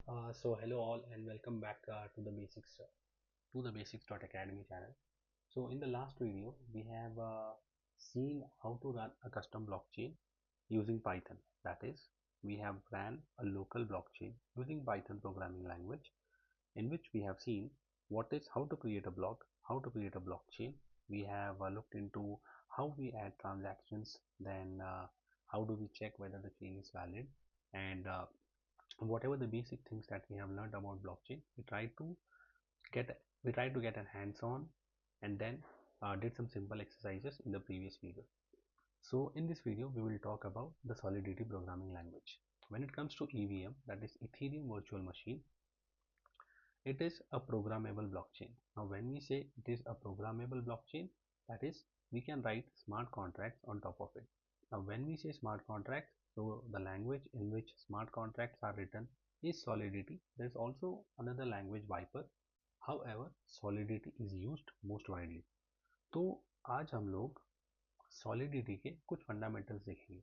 So hello all and welcome back to the basics.academy channel. So in the last video we have seen how to run a custom blockchain using Python. That is, we have ran a local blockchain using Python programming language, in which we have seen how to create a block, how to create a blockchain. We have looked into how we add transactions, then how do we check whether the chain is valid, and whatever the basic things that we have learned about blockchain, get we try to get a hands-on, and then did some simple exercises in the previous video. So in this video we will talk about the Solidity programming language. When it comes to EVM, that is Ethereum Virtual Machine, it is a programmable blockchain. Now when we say it is a programmable blockchain, that is, we can write smart contracts on top of it. Now when we say smart contracts, so the language in which smart contracts are written is Solidity. There is also another language, Viper. However, Solidity is used most widely. तो आज हम लोग Solidity के कुछ fundamentals देखेंगे.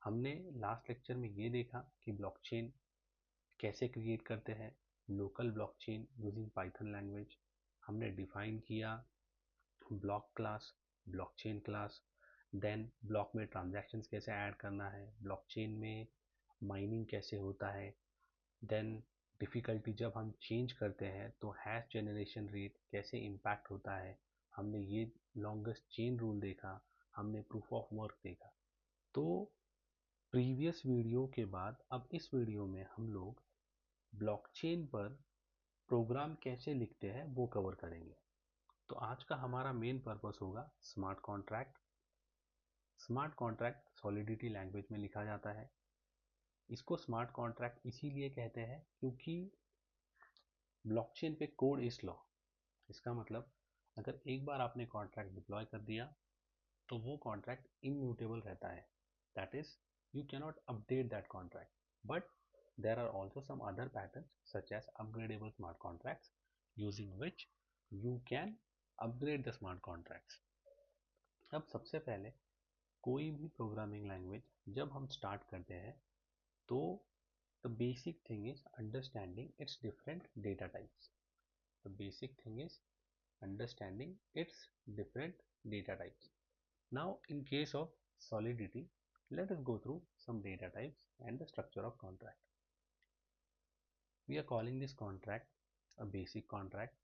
हमने last lecture में ये देखा कि ब्लॉकचेन कैसे क्रिएट करते हैं, local blockchain using Python language. हमने डिफाइन किया block class, blockchain class, then block में ट्रांजैक्शंस कैसे ऐड करना है, ब्लॉकचेन में माइनिंग कैसे होता है, देन डिफ़िकल्टी जब हम चेंज करते हैं तो हैश जनरेशन रेट कैसे इम्पैक्ट होता है. हमने ये लॉन्गेस्ट चेन रूल देखा, हमने प्रूफ ऑफ वर्क देखा. तो प्रीवियस वीडियो के बाद अब इस वीडियो में हम लोग ब्लॉकचेन पर प्रोग्राम कैसे लिखते हैं वो कवर करेंगे. तो आज का हमारा मेन पर्पस होगा smart contract. Smart contract solidity language में लिखा जाता है. इसको स्मार्ट कॉन्ट्रैक्ट इसीलिए कहते हैं क्योंकि ब्लॉकचेन पे कोड इज लॉ. इसका मतलब अगर एक बार आपने कॉन्ट्रैक्ट डिप्लॉय कर दिया तो वो कॉन्ट्रैक्ट इम्यूटेबल रहता है. That is, you cannot update that contract. But there are also some other patterns such as upgradable smart contracts, using which you can upgrade the smart contracts. अब सबसे पहले कोई भी प्रोग्रामिंग लैंग्वेज जब हम start करते हैं तो the basic thing is understanding its different data types. The basic thing is understanding its different data types. Now in case of Solidity, let us go through some data types and the structure of contract. We are calling this contract a basic contract.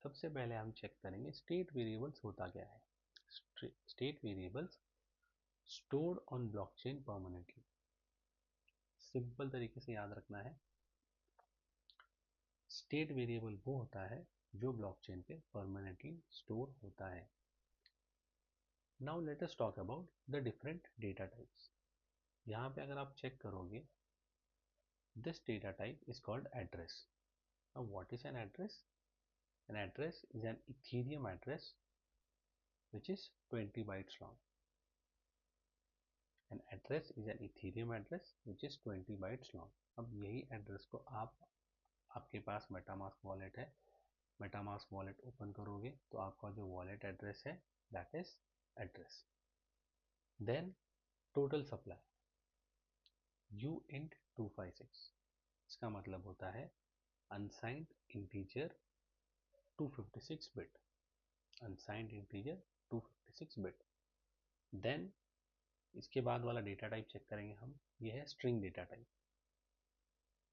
सबसे पहले हम check करेंगे state variables होता क्या है. State variables stored on blockchain permanently. Simple तरीके से याद रखना है, स्टेट वेरिएबल वो होता है जो ब्लॉकचेन पे परमानेंटली स्टोर होता है. Now let us talk about the different data types. यहाँ पे अगर आप चेक करोगे, this data type is called address. Now what is an address? An address is an Ethereum address which is 20 bytes long. An address is an Ethereum address which is 20 bytes long. अब यही address को आपके पास MetaMask wallet है, MetaMask wallet open करोगे तो आपका जो वॉलेट एड्रेस है that is address. Then total supply u int 256. इसका मतलब होता है unsigned integer 256 bit. Unsigned integer 256 bit. Then इसके बाद वाला डेटा टाइप चेक करेंगे हम, ये है string data type,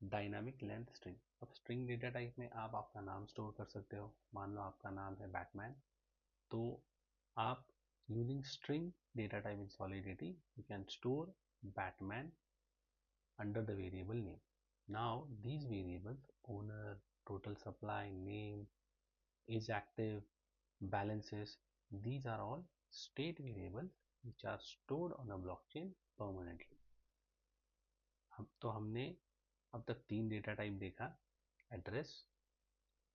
dynamic length string. अब स्ट्रिंग डेटा टाइप में आप आपका नाम स्टोर कर सकते हो. मान लो आपका नाम है बैटमैन, तो आप using string data type in solidity you can store Batman under the variable name. Now these variables, owner, total supply, name, is active, balances, these are all state variables which are stored on a blockchain permanently. तो हमने अब तक तीन data type देखा, address,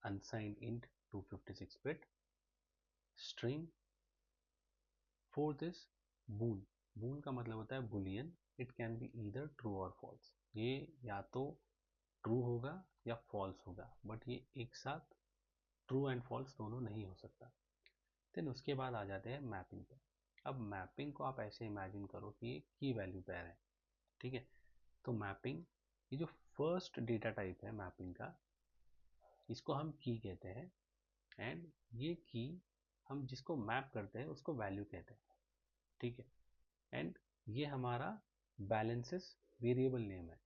unsigned int 256 bit, string. Fourth is bool. Bool का मतलब होता है boolean. It can be either true और फॉल्स. ये या तो ट्रू होगा या फॉल्स होगा, बट ये एक साथ ट्रू एंड फॉल्स दोनों नहीं हो सकता. देन उसके बाद आ जाते हैं मैपिंग पे. अब मैपिंग को आप ऐसे इमेजिन करो कि ये की वैल्यू पेयर है. ठीक है, तो मैपिंग, ये जो फर्स्ट डेटा टाइप है मैपिंग का, इसको हम की कहते हैं, एंड ये की हम जिसको मैप करते हैं उसको वैल्यू कहते हैं, ठीक है। एंड ये हमारा बैलेंसेस वेरिएबल नेम है।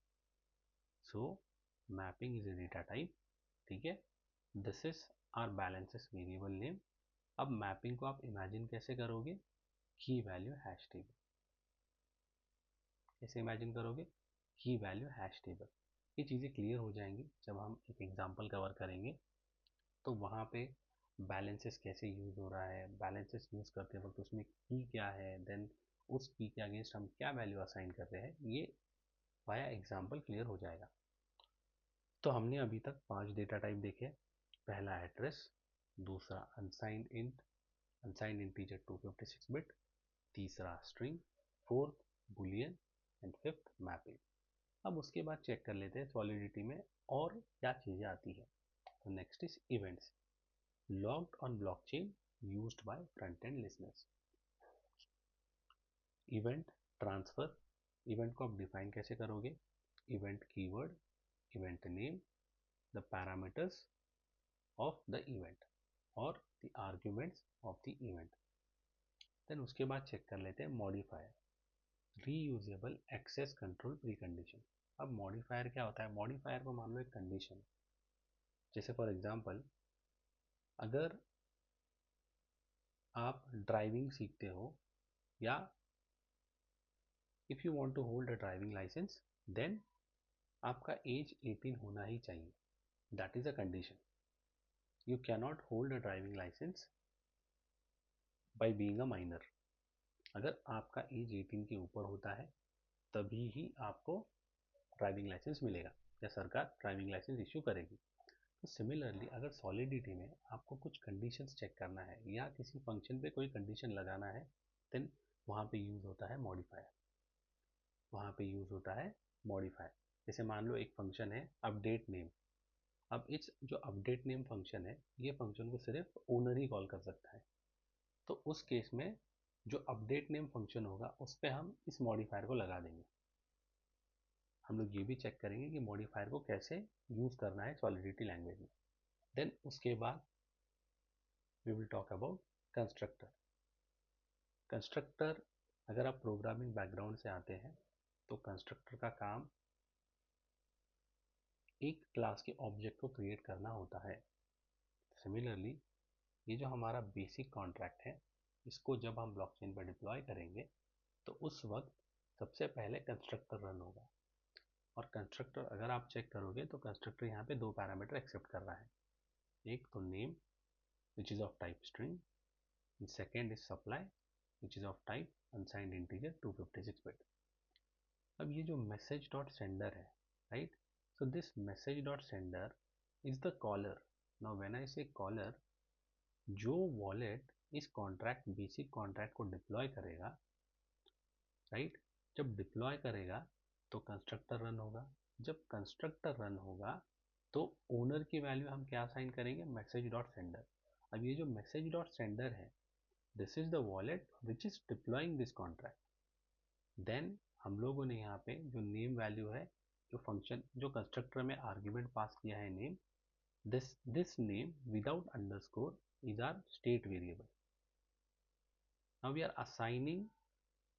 So mapping is a data type, ठीक है। This is our balances variable name. अब मैपिंग को आप इमेजिन कैसे करोगे, की वैल्यू हैश टेबल। कैसे इमेजिन करोगे, की वैल्यू हैश टेबल। ये चीज़ें क्लियर हो जाएंगी जब हम एक एग्जांपल कवर करेंगे, तो वहाँ पे बैलेंसेस कैसे यूज़ हो रहा है, बैलेंसेस यूज़ करते वक्त उसमें की क्या है, देन उस की के अगेंस्ट हम क्या वैल्यू असाइन कर रहे हैं, ये वाया एग्जांपल क्लियर हो जाएगा। तो हमने अभी तक 5 डेटा टाइप देखे। पहला एड्रेस, दूसरा unsigned int, unsigned integer 256 bit, तीसरा string, fourth boolean and fifth mapping. अब उसके बाद चेक कर लेते हैं सॉलिडिटी में और क्या चीज़ें आती है। तो next is events, logged on blockchain used by front end listeners. Event transfer, event को आप डिफाइन कैसे करोगे, event keyword, event name, the parameters of the event और the arguments of the event। Then उसके बाद चेक कर लेते हैं modifier, reusable access control precondition. अब मॉडिफायर क्या होता है, मॉडिफायर को मान लो एक कंडीशन, जैसे फॉर एग्जांपल अगर आप ड्राइविंग सीखते हो या if you want to hold a driving licence, then आपका एज 18 होना ही चाहिए, that is a condition. You cannot hold a driving licence by being a minor. अगर आपका एज 18 के ऊपर होता है तभी ही आपको ड्राइविंग लाइसेंस मिलेगा या सरकार ड्राइविंग लाइसेंस इशू करेगी। तो सिमिलरली अगर सॉलिडिटी में आपको कुछ कंडीशंस चेक करना है या किसी फंक्शन पे कोई कंडीशन लगाना है, देन वहाँ पे यूज़ होता है मॉडिफायर, वहाँ पे यूज़ होता है मॉडिफायर। जैसे मान लो एक फंक्शन है अपडेट नेम, अब इस जो अपडेट नेम फंक्शन है ये फंक्शन को सिर्फ ओनर ही कॉल कर सकता है, तो उस केस में जो अपडेट नेम फंक्शन होगा उस पर हम इस मॉडिफायर को लगा देंगे। हम लोग ये भी चेक करेंगे कि मॉडिफायर को कैसे यूज़ करना है सॉलिडिटी लैंग्वेज में। देन उसके बाद we will talk about constructor. Constructor, अगर आप प्रोग्रामिंग बैकग्राउंड से आते हैं तो कंस्ट्रक्टर का काम एक क्लास के ऑब्जेक्ट को क्रिएट करना होता है। सिमिलरली ये जो हमारा बेसिक कॉन्ट्रैक्ट है, इसको जब हम ब्लॉकचेन पर डिप्लॉय करेंगे तो उस वक्त सबसे पहले कंस्ट्रक्टर रन होगा। और कंस्ट्रक्टर अगर आप चेक करोगे तो कंस्ट्रक्टर यहाँ पे 2 पैरामीटर एक्सेप्ट कर रहा है, एक तो name which is of type string, and second is supply which is of type unsigned integer 256 bit। अब ये जो message dot sender है, right, so this message dot sender is the caller। now when I say caller, जो wallet इस contract basic contract को deploy करेगा, right, जब deploy करेगा तो कंस्ट्रक्टर रन होगा। जब कंस्ट्रक्टर रन होगा तो ओनर की वैल्यू हम क्या असाइन करेंगे, मैसेज डॉट सेंडर। अब ये जो मैसेज डॉट सेंडर है, this is the wallet which is deploying this contract. Then हम लोगों ने यहाँ पे जो नेम वैल्यू है, जो फंक्शन जो कंस्ट्रक्टर में आर्ग्यूमेंट पास किया है name, this name without underscore is our state variable. Now we are assigning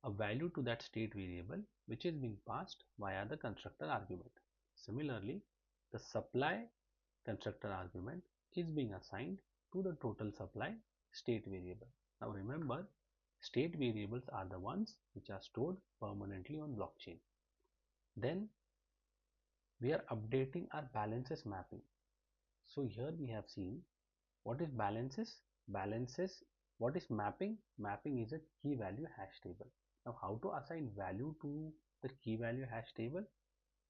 a value to that state variable which is being passed via the constructor argument. Similarly, the supply constructor argument is being assigned to the total supply state variable. Now remember, state variables are the ones which are stored permanently on blockchain. Then we are updating our balances mapping. So here we have seen what is balances. Balances, what is mapping? Mapping is a key value hash table. Now how to assign value to the key value hash table?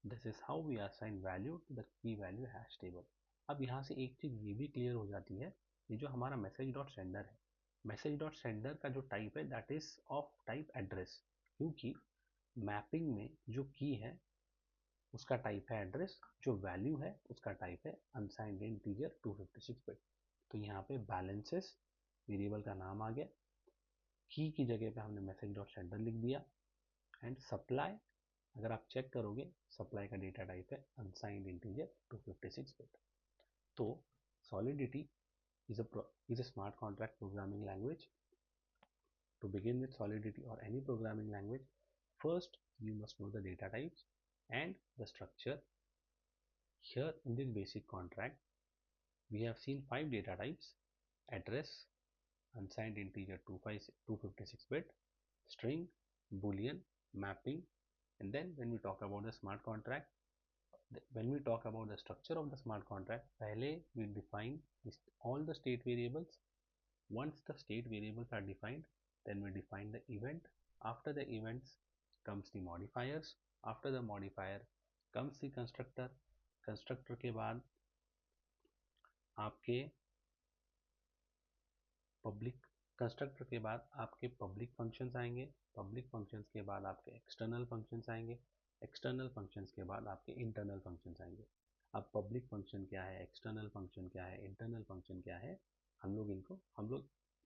This is how we assign value to the key value hash table. अब यहाँ से एक चीज़ ये भी clear हो जाती है, ये जो हमारा मैसेज डॉट सेंडर है, मैसेज डॉट सेंडर का जो टाइप है that is of type address, क्योंकि मैपिंग में जो की है उसका टाइप है एड्रेस, जो वैल्यू है उसका टाइप है अनसाइंड इंटीजर 256 बिट। तो यहाँ पे बैलेंसेस वेरिएबल का नाम आ गया, की जगह पे हमने मैसेज डॉट सेंडर लिख दिया, एंड सप्लाई अगर आप चेक करोगे सप्लाई का डेटा टाइप है अनसाइंड इंटीजर 256 बिट। तो Solidity is a smart contract programming language. To begin with Solidity or any programming language, first you must know the data types and the structure. Here in this basic contract, we have seen 5 data types: address, unsigned integer 256 bit, string, boolean, mapping. And then when we talk about the smart contract, when we talk about the structure of the smart contract, pehle we define all the state variables. Once the state variables are defined, then we define the event. After the events comes the modifiers. After the modifier comes the constructor. constructor के बाद आपके public constructor के बाद आपके public functions आएंगे। Public functions के बाद आपके एक्सटर्नल फंक्शंस आएंगे। एक्सटर्नल फंक्शंस के बाद आपके इंटरनल फंक्शंस आएंगे। अब पब्लिक फंक्शन क्या है, एक्सटर्नल फंक्शन क्या है, इंटरनल फंक्शन क्या है, हम लोग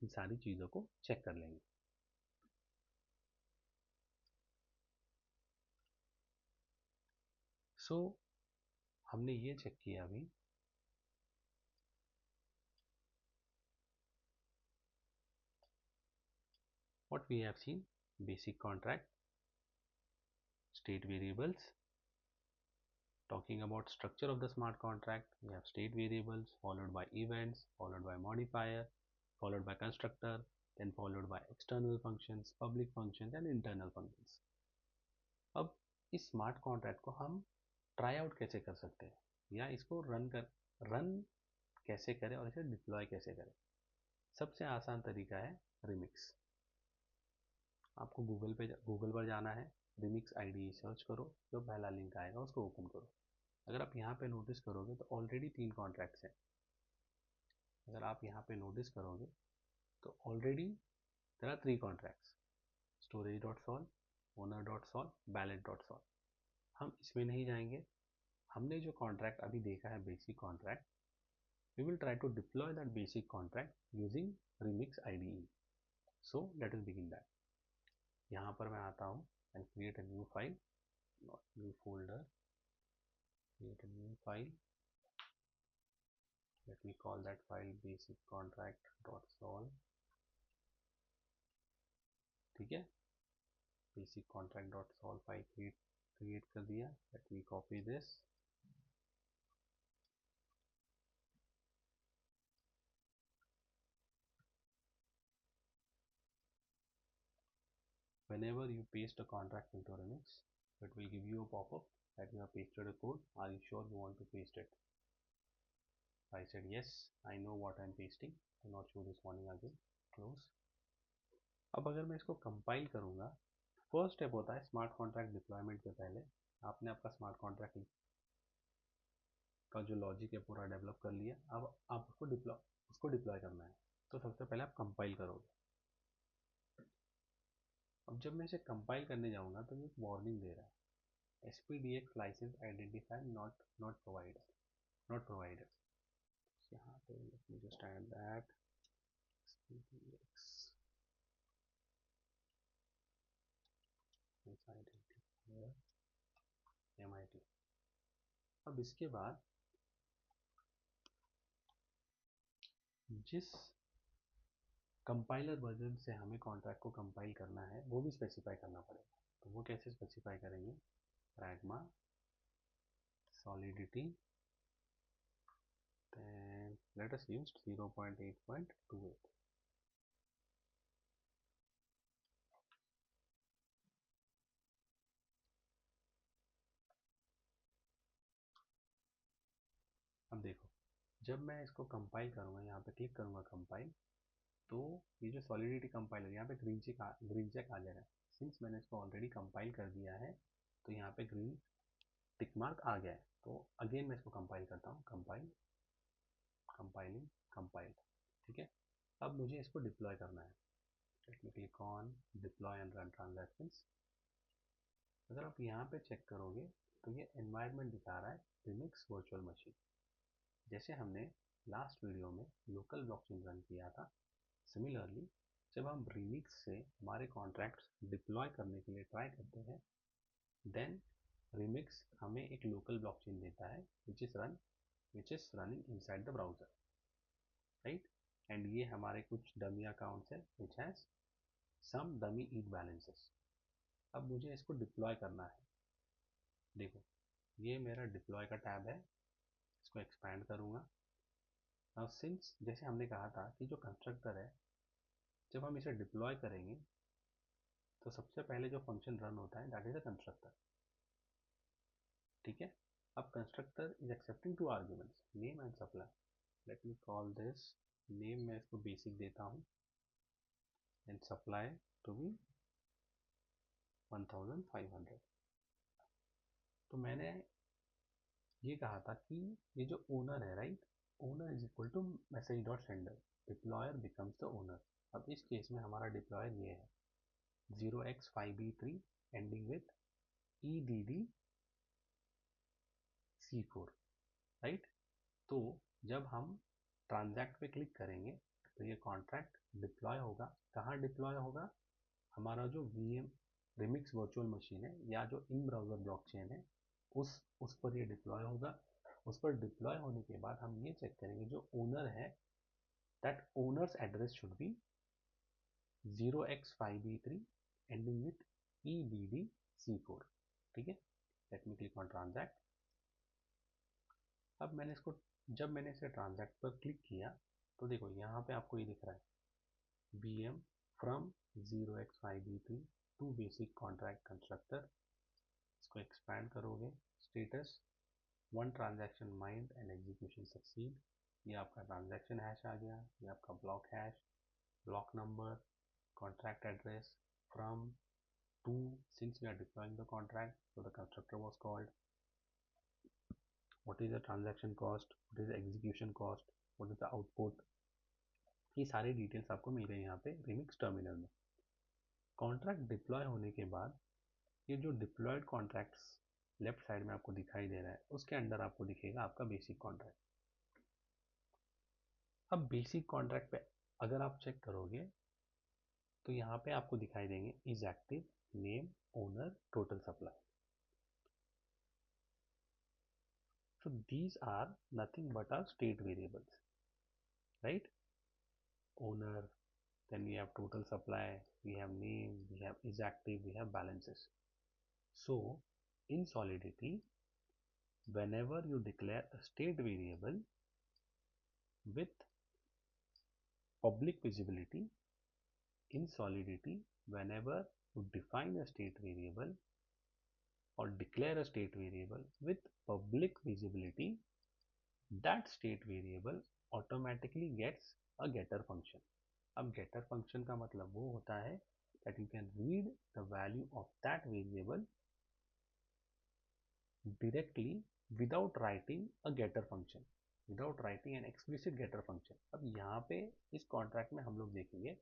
इन सारी चीज़ों को चेक कर लेंगे। सो हमने ये चेक किया अभी what we have seen: basic contract, state variables. Talking about structure of the smart contract, we have state variables followed by events, followed by modifier, followed by constructor, then followed by external functions, public functions and internal functions. अब इस smart contract को हम try out कैसे कर सकते हैं, या इसको रन कैसे करें और इसे डिप्लॉय कैसे करें? सबसे आसान तरीका है रिमिक्स। आपको गूगल पर जाना है, रिमिक्स आईडी सर्च करो, जो पहला लिंक आएगा उसको ओपन करो। अगर आप यहाँ पे नोटिस करोगे तो ऑलरेडी 3 कॉन्ट्रैक्ट्स हैं। अगर आप यहाँ पे नोटिस करोगे तो already there are 3 contracts: storage.sol, owner.sol, balance.sol। हम इसमें नहीं जाएंगे। हमने जो कॉन्ट्रैक्ट अभी देखा है basic contract, we will try to deploy that basic contract using Remix IDE। So let us begin that. यहाँ पर मैं आता हूँ and create a new file, new folder, create a new file. Let me call that file BasicContract.sol। ठीक है, BasicContract.sol file create कर दिया। Let me copy this। Whenever you paste a contract into Remix, it will give you a pop-up that you have pasted a code. Are you sure you want to paste it? I said yes, I know what I'm pasting. Do not show this warning again. Close। अब अगर मैं इसको compile करूँगा, first step होता है smart contract deployment के पहले आपने आपका स्मार्ट कॉन्ट्रैक्ट का जो लॉजिक है पूरा डेवलप कर लिया। अब आप उसको डिप्लॉय करना है। तो सबसे पहले आप कंपाइल करोगे। अब जब मैं इसे कंपाइल करने जाऊँगा तो ये एक वार्निंग दे रहा है, SPDX licence identifier not provided. यहाँ पे let me just add that SPDX identifier MIT। अब इसके बाद जिस कंपाइलर वर्जन से हमें कॉन्ट्रैक्ट को कंपाइल करना है वो भी स्पेसिफाई करना पड़ेगा। तो वो कैसे स्पेसिफाई करेंगे? pragma solidity, then let us use 0.8.28। अब देखो, जब मैं इसको कंपाइल करूँगा, यहाँ पे क्लिक करूँगा कंपाइल, तो ये जो सॉलिडिटी कंपाइलर यहाँ पे ग्रीन चेक आ जाएगा। सिंस मैंने इसको ऑलरेडी कंपाइल कर दिया है तो यहाँ पे ग्रीन टिक मार्क आ गया है। तो अगेन मैं इसको कंपाइल करता हूँ, कंपाइल। ठीक है, अब मुझे इसको डिप्लॉय करना है। Let me click on deploy and run transactions. अगर आप यहाँ पे चेक करोगे तो ये एनवायरनमेंट दिखा रहा है रिमिक्स वर्चुअल मशीन। जैसे हमने लास्ट वीडियो में लोकल ब्लॉकचेन रन किया था, सिमिलरली जब हम रिमिक्स से हमारे कॉन्ट्रैक्ट्स डिप्लॉय करने के लिए ट्राई करते हैं, देन रिमिक्स हमें एक लोकल ब्लॉकचेन देता है which is running inside the browser, right? And ये हमारे कुछ डमी अकाउंट्स है which has some dummy ETH balances. अब मुझे इसको डिप्लॉय करना है. देखो ये मेरा डिप्लॉय का टैब है, इसको एक्सपैंड करूंगा. नाउ सिंस जैसे हमने कहा था कि जो कंस्ट्रक्टर है जब हम इसे डिप्लॉय करेंगे तो सबसे पहले जो फंक्शन रन होता है दैट इज अ कंस्ट्रक्टर. ठीक है. अब constructor is accepting two arguments name and supply. Let me call this name, मैं इसको बेसिक देता हूँ एंड सप्लाई टू बी 1500. तो मैंने ये कहा था कि ये जो ओनर है, right, owner is equal to message dot sender, deployer becomes the owner. अब इस केस में हमारा डिप्लॉयर ये है 0x5b3 ending with EDDC4, right. तो जब हम ट्रांजैक्ट पे क्लिक करेंगे तो ये कॉन्ट्रैक्ट डिप्लॉय होगा. कहाँ डिप्लॉय होगा? हमारा जो VM रिमिक्स वर्चुअल मशीन है या जो इन ब्राउज़र ब्लॉकचेन है उस पर ये डिप्लॉय होगा. उस पर डिप्लॉय होने के बाद हम ये चेक करेंगे जो ओनर है that owners address should be 0x5b3 ending with EDDC4. ठीक है. Let me click on transact. अब जब मैंने इसे ट्रांजैक्ट पर क्लिक किया तो देखो यहाँ पे आपको ये दिख रहा है BM from 0x5b3 to basic contract constructor. इसको एक्सपैंड करोगे, status 1 transaction mined and execution succeed. ये आपका ट्रांजैक्शन हैश आ गया, ये आपका block hash, block number, contract address, from, to, since we are deploying the contract so the constructor was called, what is the transaction cost, what is the execution cost, what is the output. ये सारे details आपको मिल रहे हैं यहाँ पे remix terminal में. Contract deploy होने के बाद ये जो डिप्लॉयड कॉन्ट्रैक्ट्स लेफ्ट साइड में आपको दिखाई दे रहा है उसके अंदर आपको दिखेगा आपका बेसिक कॉन्ट्रैक्ट. अब बेसिक कॉन्ट्रैक्ट पे अगर आप चेक करोगे तो यहाँ पे आपको दिखाई देंगे is active, name, owner, total supply. So these are nothing but our state variables, right? Owner, then we have total supply, we have name, we have is active, we have balances. So in Solidity, whenever you declare a state variable with public visibility, in Solidity, whenever you define a state variable or declare a state variable with public visibility, that state variable automatically gets a getter function. अब getter function का मतलब वो होता है that you can read the value of that variable directly without writing a getter function, without writing an explicit getter function. अब यहाँ पे इस contract में हम लोग देखेंगे.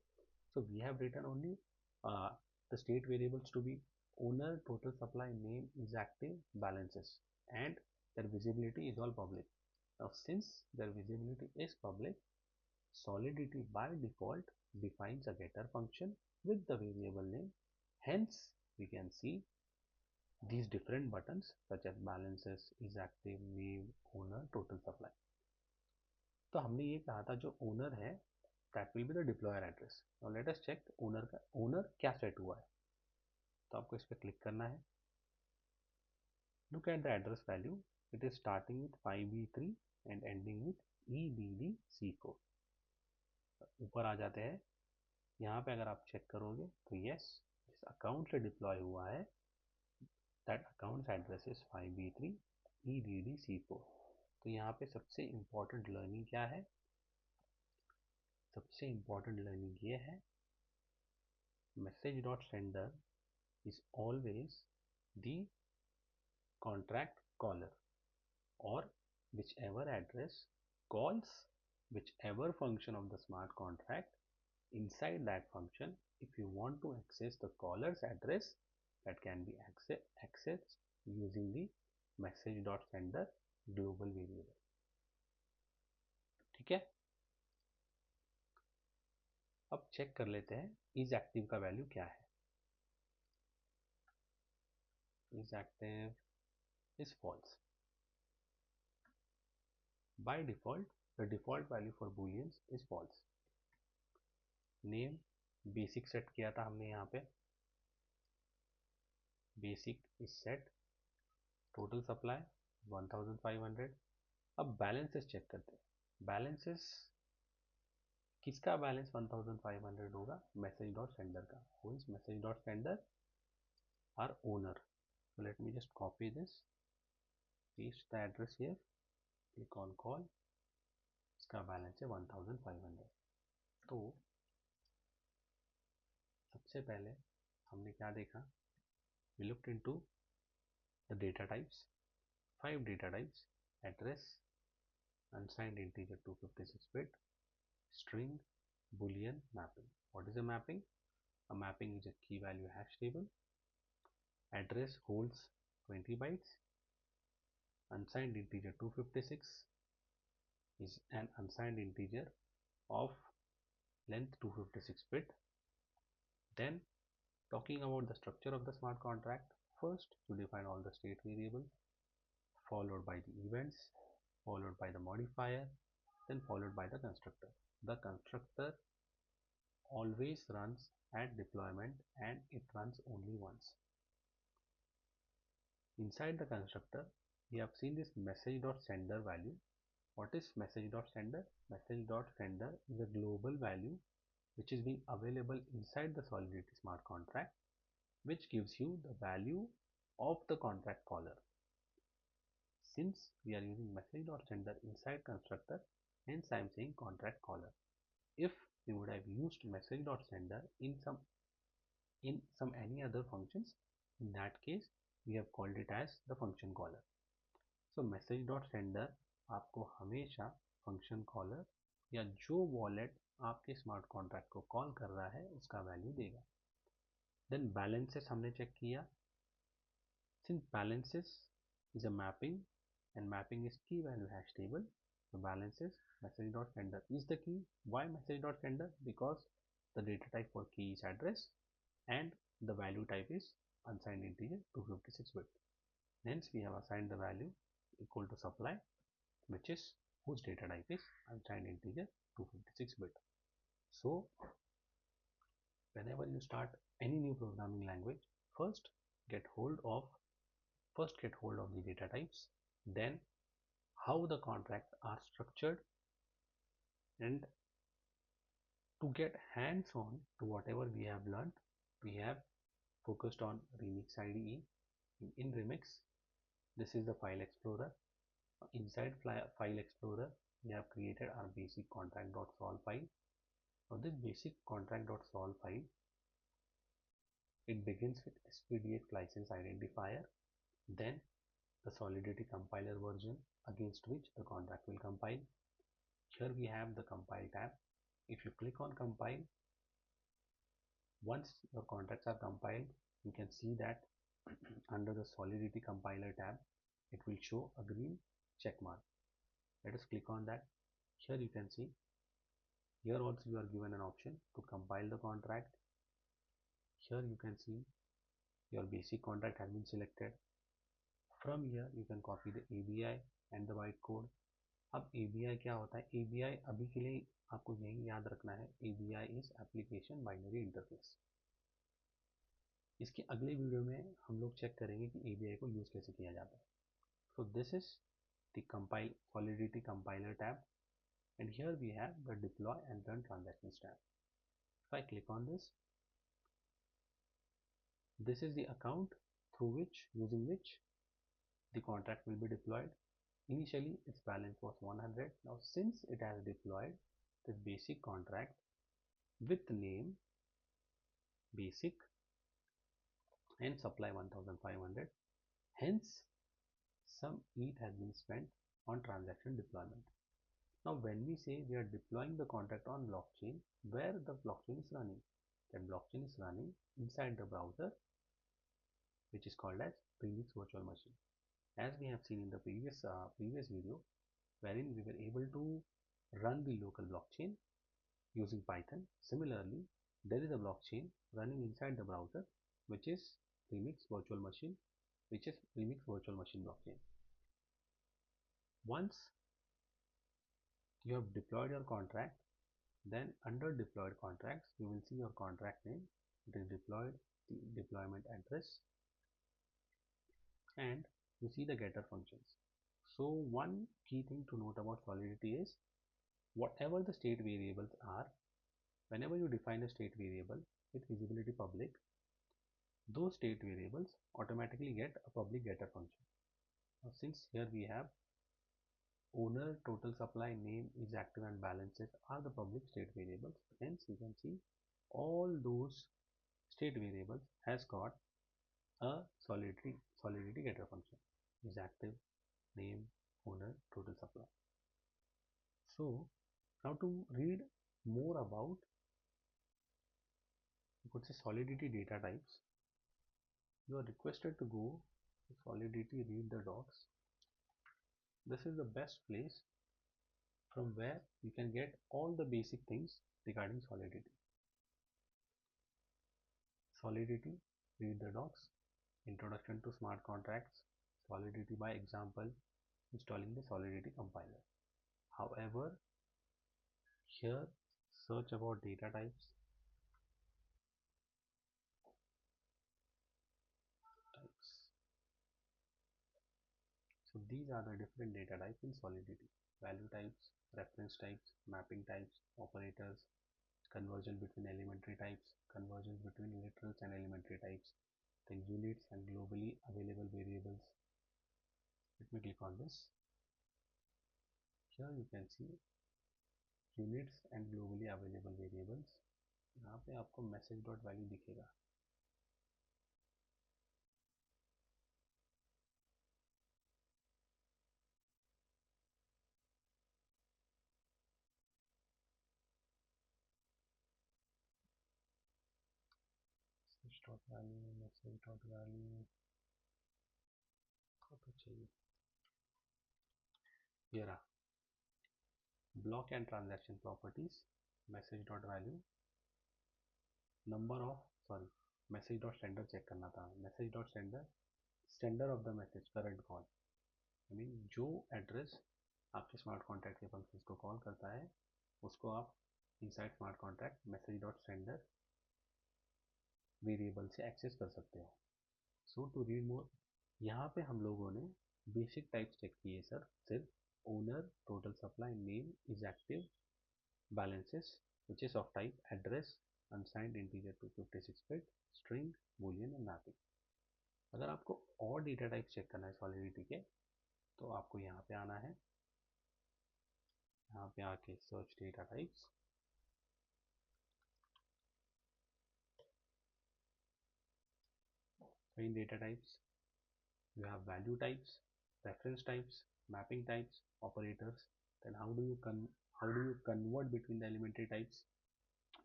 So we have written only the state variables to be owner, total supply, name, is active, balances, and their visibility is all public. Now since their visibility is public, Solidity by default defines a getter function with the variable name. Hence, we can see these different buttons such as balances, is active, name, owner, total supply. तो हमने ये कहा था जो owner है that will be the deployer address. Now let us check owner क्या set हुआ है. तो आपको इस पर क्लिक करना है. Look at the address value. It is starting with 5b3 and ending with EDDC4. ऊपर आ जाते हैं. यहाँ पे अगर आप चेक करोगे तो यस, जिस अकाउंट से डिप्लॉय हुआ है that account address is 5b3 EDDC4. तो यहाँ पे सबसे इम्पोर्टेंट लर्निंग क्या है? सबसे इम्पोर्टेंट लर्निंग ये है message.sender is always the contract caller, or whichever address calls whichever function of the smart contract. Inside that function, if you want to access the caller's address, that can be accessed using the message.sender global variable. ठीक है. अब check कर लेते हैं is active का value क्या है. is active is false. By default, the default value for booleans is false. Name basic set किया था हमने यहाँ पे, basic is set, total supply 1500. अब balances चेक करते हैं. Balances किसका बैलेंस 1500 होगा? मैसेज डॉट सेंडर का. Who is message dot sender? Our owner. So let me just copy this, paste the address here, click on call. इसका balance है 1500. तो सबसे पहले हमने क्या देखा? We looked into the data types, 5 data types: address, unsigned integer 256 bit, string, boolean, mapping. What is a mapping? A mapping is a key value hash table. Address holds 20 bytes. Unsigned integer 256 is an unsigned integer of length 256 bit. Then, talking about the structure of the smart contract, first you define all the state variables, followed by the events, followed by the modifier, then followed by the constructor. The constructor always runs at deployment and it runs only once. Inside the constructor, we have seen this message.sender value. What is message.sender? Message.sender is a global value which is being available inside the Solidity smart contract, which gives you the value of the contract caller. Since we are using message.sender inside constructor, hence I am saying contract caller. If we would have used message.sender in some any other functions, in that case we have called it as the function caller. So message.sender आपको हमेशा function collar या जो wallet आपके smart contract को call कर रहा है उसका वैल्यू देगा. देन बैलेंसेस हमने चेक किया. Since balances is a mapping and mapping is key value hash table, so balances message.sender is the key. Why message.sender? Because the data type for key is address and the value type is unsigned integer 256 bit. Hence we have assigned the value equal to supply, which is whose data type is unsigned integer 256 bit. So whenever you start any new programming language, first get hold of the data types, then how the contracts are structured, and to get hands-on to whatever we have learned, we have focused on Remix IDE. In Remix, this is the file explorer. Inside file explorer, we have created our basic contract.sol file. Now this basic contract.sol file, it begins with SPDX license identifier, then the Solidity compiler version against which the contract will compile. Here we have the compile tab. If you click on compile, once your contracts are compiled, you can see that under the Solidity compiler tab, it will show a green check mark. Let us click on that. Here you can see, here also you are given an option to compile the contract. Here you can see your basic contract has been selected. From here you can copy the ABI and the bytecode. अब ABI क्या होता है? ABI अभी के लिए आपको यही याद रखना है, ABI is application binary interface. इसके अगले वीडियो में हम लोग चेक करेंगे कि ABI को यूज कैसे किया जाता है. So this is the Solidity compiler tab, and here we have the deploy and run transactions tab. If I click on this, this is the account using which the contract will be deployed. Initially its balance was 100. Now since it has deployed this basic contract with name basic and supply 1500, hence some ETH has been spent on transaction deployment. Now when we say we are deploying the contract on blockchain, where the blockchain is running, that blockchain is running inside the browser, which is called as Premix virtual machine. As we have seen in the previous video, wherein we were able to run the local blockchain using Python. Similarly, there is a blockchain running inside the browser, which is Premix virtual machine. which is Remix Virtual Machine Blockchain. Once you have deployed your contract, then under deployed contracts, you will see your contract name. It is deployed, the deployment address, and you see the getter functions. So one key thing to note about Solidity is whatever the state variables are, whenever you define a state variable with visibility public, those state variables automatically get a public getter function. Now, since here we have owner, total supply, name is active, and balances are the public state variables, hence you can see all those state variables has got a solidity getter function, is active, name, owner, total supply. So now to read more about, you could say, Solidity data types, you are requested to go to Solidity read the docs. This is the best place from where you can get all the basic things regarding Solidity. Solidity read the docs, introduction to smart contracts, Solidity by example, installing the Solidity compiler. However, here search about data types, So these are the different data types in Solidity: value types, reference types, mapping types, operators, conversion between elementary types, conversions between literals and elementary types, then units and globally available variables. Let me click on this. Here you can see units and globally available variables. यहाँ पे आपको message dot value दिखेगा. message dot value, message dot value को तो चाहिए. ये रहा. Block and transaction properties, message dot value, number of, sorry, message dot sender check करना था. message dot sender, sender of the message, current call, I mean जो address आपके smart contract के फंक्शंस को कॉल करता है उसको आप inside smart contract message dot sender variable से एक्सेस कर सकते हो. सो टू रीड मोर, यहाँ पे हम लोगों ने बेसिक टाइप्स चेक किए सर, सिर्फ owner, total supply, name is active, balances which is of type address, unsigned integer to 56 bit, string, boolean and mapping. अगर आपको और डेटा टाइप चेक करना है सॉलिडिटी के तो आपको यहाँ पे आना है, यहाँ पे आके search data types, so in data types you have value types, reference types, mapping types, operators. Then how do you convert between the elementary types?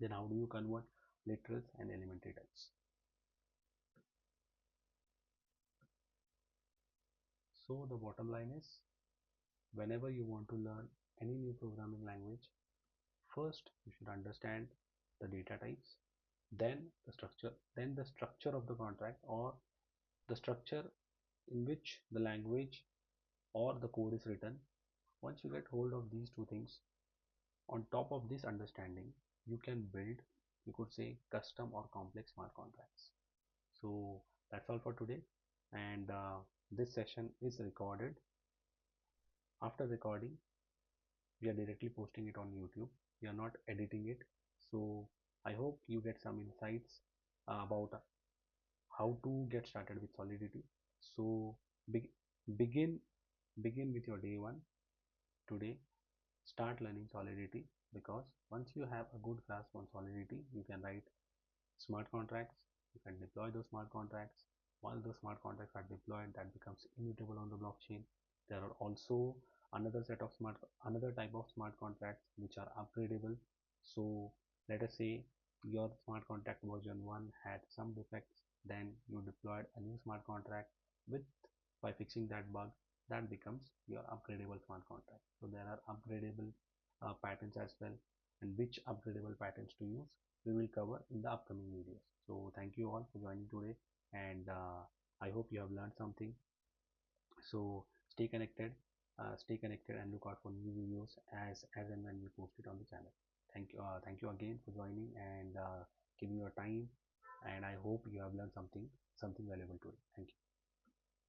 Then how do you convert literals and elementary types? So the bottom line is, whenever you want to learn any new programming language, first you should understand the data types, then the structure of the contract, or the structure in which the language or the code is written. Once you get hold of these two things, on top of this understanding, you can build, you could say, custom or complex smart contracts. So that's all for today, and this session is recorded. After recording, we are directly posting it on YouTube. We are not editing it. So I hope you get some insights about how to get started with Solidity. So begin with your day one today. Start learning Solidity, because once you have a good grasp on Solidity, you can write smart contracts, you can deploy those smart contracts. Once those smart contracts are deployed, that becomes immutable on the blockchain. There are also another type of smart contracts which are upgradable. So let us say your smart contract version 1 had some defects, then you deployed a new smart contract with, by fixing that bug, that becomes your upgradable smart contract. So there are upgradable patterns as well, and which upgradable patterns to use we will cover in the upcoming videos. So thank you all for joining today, and I hope you have learned something. So stay connected, and look out for new videos as and when we post it on the channel. Thank you again for joining and giving your time. And I hope you have learned something valuable today. Thank you.